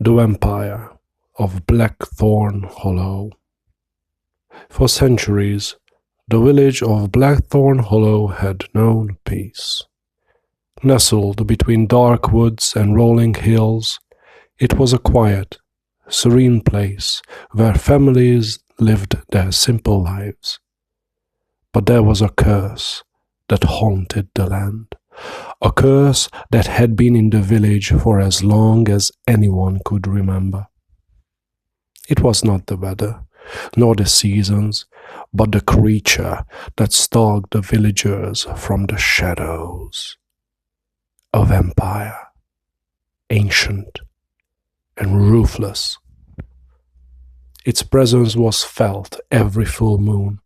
The Vampire of Blackthorn Hollow. For centuries, the village of Blackthorn Hollow had known peace. Nestled between dark woods and rolling hills, it was a quiet, serene place where families lived their simple lives. But there was a curse that haunted the land. A curse that had been in the village for as long as anyone could remember. It was not the weather, nor the seasons, but the creature that stalked the villagers from the shadows. A vampire, ancient and ruthless. Its presence was felt every full moon,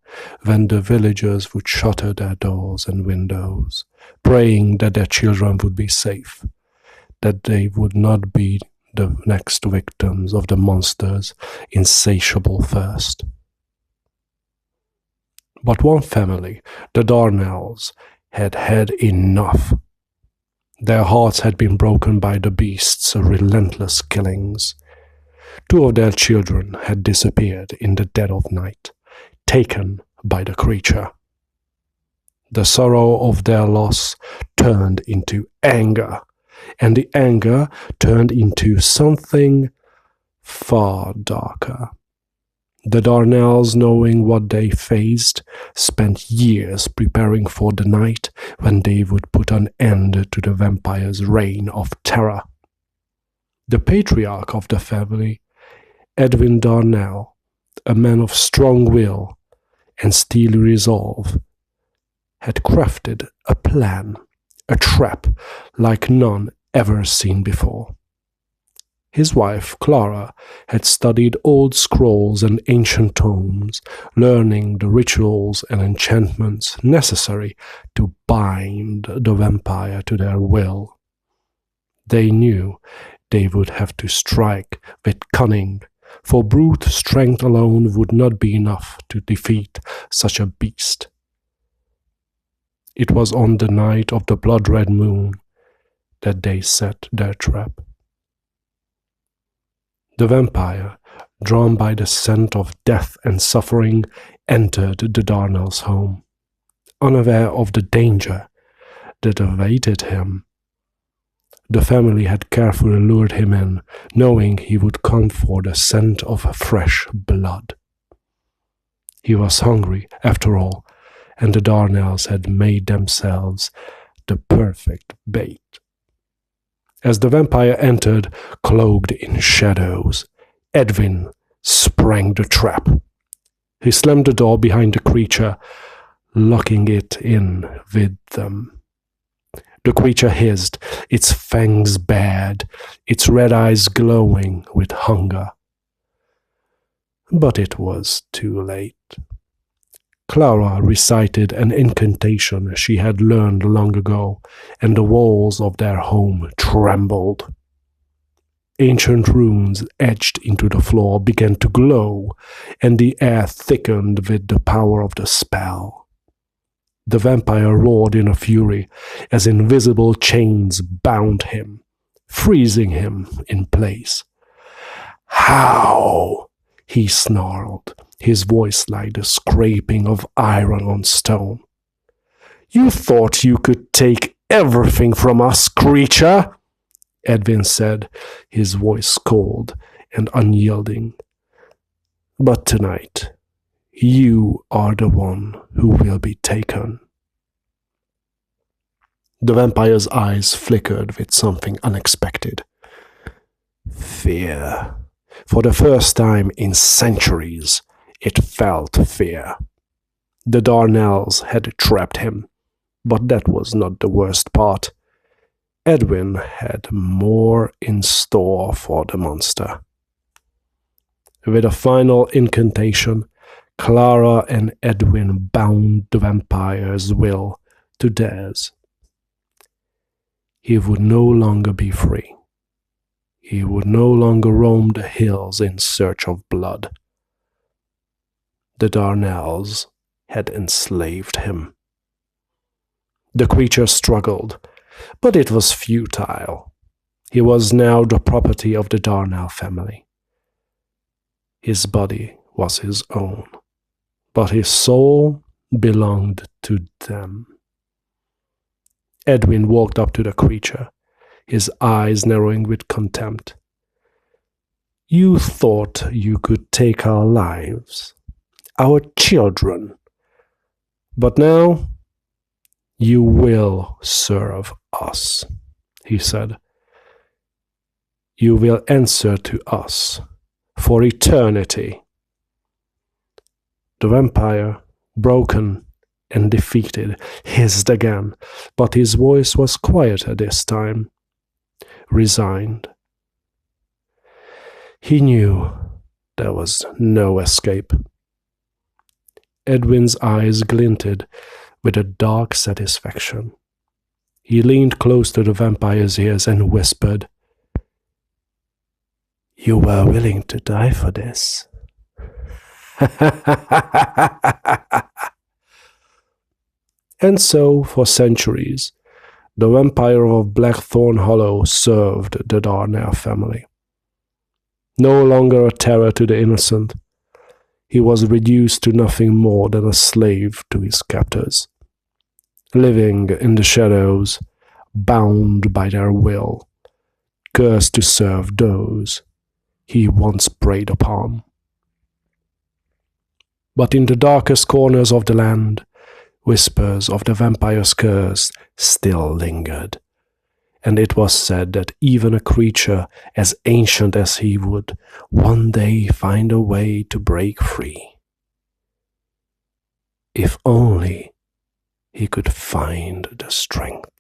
when the villagers would shutter their doors and windows, praying that their children would be safe, that they would not be the next victims of the monster's insatiable thirst. But one family, the Darnells, had had enough. Their hearts had been broken by the beast's relentless killings. 2 of their children had disappeared in the dead of night, taken by the creature. The sorrow of their loss turned into anger, and the anger turned into something far darker. The Darnells, knowing what they faced, spent years preparing for the night when they would put an end to the vampire's reign of terror. The patriarch of the family, Edwin Darnell, a man of strong will and steely resolve, had crafted a plan, a trap like none ever seen before. His wife, Clara, had studied old scrolls and ancient tomes, learning the rituals and enchantments necessary to bind the vampire to their will. They knew they would have to strike with cunning, for brute strength alone would not be enough to defeat such a beast. It was on the night of the blood-red moon that they set their trap. The vampire, drawn by the scent of death and suffering, entered the Darnells' home, unaware of the danger that awaited him. The family had carefully lured him in, knowing he would come for the scent of fresh blood. He was hungry, after all, and the Darnells had made themselves the perfect bait. As the vampire entered, cloaked in shadows, Edwin sprang the trap. He slammed the door behind the creature, locking it in with them. The creature hissed, its fangs bared, its red eyes glowing with hunger. But it was too late. Clara recited an incantation she had learned long ago, and the walls of their home trembled. Ancient runes etched into the floor began to glow, and the air thickened with the power of the spell. The vampire roared in a fury as invisible chains bound him, freezing him in place. "How?" he snarled, his voice like the scraping of iron on stone. "You thought you could take everything from us, creature?" Edwin said, his voice cold and unyielding. "But tonight, you are the one who will be taken." The vampire's eyes flickered with something unexpected. Fear. For the first time in centuries, it felt fear. The Darnells had trapped him, but that was not the worst part. Edwin had more in store for the monster. With a final incantation, Clara and Edwin bound the vampire's will to theirs. He would no longer be free. He would no longer roam the hills in search of blood. The Darnells had enslaved him. The creature struggled, but it was futile. He was now the property of the Darnell family. His body was his own, but his soul belonged to them. Edwin walked up to the creature, his eyes narrowing with contempt. You thought you could take our lives, our children, but now you will serve us, he said. You will answer to us for eternity. The vampire, broken and defeated, hissed again, but his voice was quieter this time, resigned. He knew there was no escape. Edwin's eyes glinted with a dark satisfaction. He leaned close to the vampire's ears and whispered, You were willing to die for this. And so, for centuries, the vampire of Blackthorn Hollow served the Darnell family. No longer a terror to the innocent, he was reduced to nothing more than a slave to his captors, living in the shadows, bound by their will, cursed to serve those he once preyed upon. But in the darkest corners of the land, whispers of the vampire's curse still lingered, and it was said that even a creature as ancient as he would one day find a way to break free. If only he could find the strength.